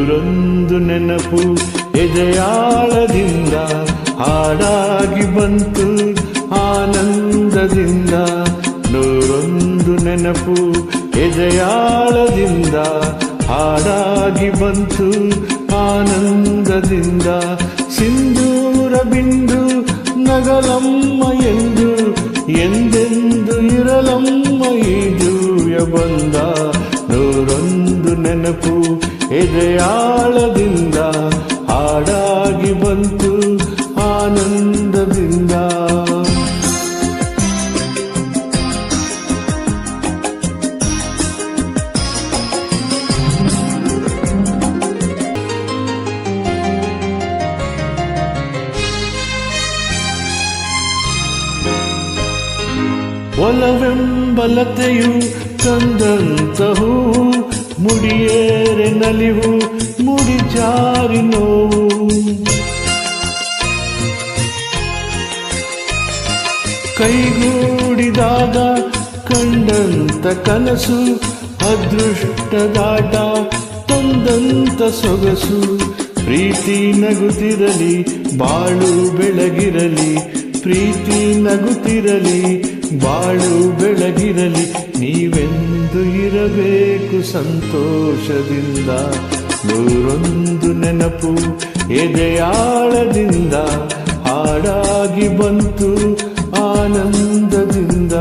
ನೂರೊಂದು ನೆನಪು ಎದೆಯಾಳದಿಂದ ಹಾಡಾಗಿ ಬಂತು ಆನಂದದಿಂದ. ನೂರೊಂದು ನೆನಪು ಎದೆಯಾಳದಿಂದ ಹಾಡಾಗಿ ಬಂತು ಆನಂದದಿಂದ. ಸಿಂಧೂರ ಬಿಂದು ನಗಲಮ್ಮ ಎಂದು ಎಂದೆಂದು ಇರಲಮ್ಮ ಈ ದಿವ್ಯ ಬಂದ. ನೂರೊಂದು ನೆನಪು ಎದೆಯಾಳದಿಂದ ಹಾಡಾಗಿ ಬಂತು ಆನಂದದಿಂದ. ಒಲವೆಂಬಲತೆಯು ತಂದಂತಹೂ ಮುಡಿಯೇರೆ ನಲಿವು ಮುಡಿ ಜಾರಿ ನೋವು. ಕೈಗೂಡಿದಾಗ ಕಂಡಂತ ಕನಸು ಅದೃಷ್ಟದಾಟ ತಂದಂತ ಸೊಗಸು. ಪ್ರೀತಿ ನಗುತ್ತಿರಲಿ ಬಾಳು ಬೆಳಗಿರಲಿ, ಪ್ರೀತಿ ನಗುತ್ತಿರಲಿ ಬಾಳು ಬೆಳಗಿರಲಿ. ನೀವೆಂದು ಇರಬೇಕು ಸಂತೋಷದಿಂದ. ನೂರೊಂದು ನೆನಪು ಎದೆಯಾಳದಿಂದ ಹಾಡಾಗಿ ಬಂತು ಆನಂದದಿಂದ.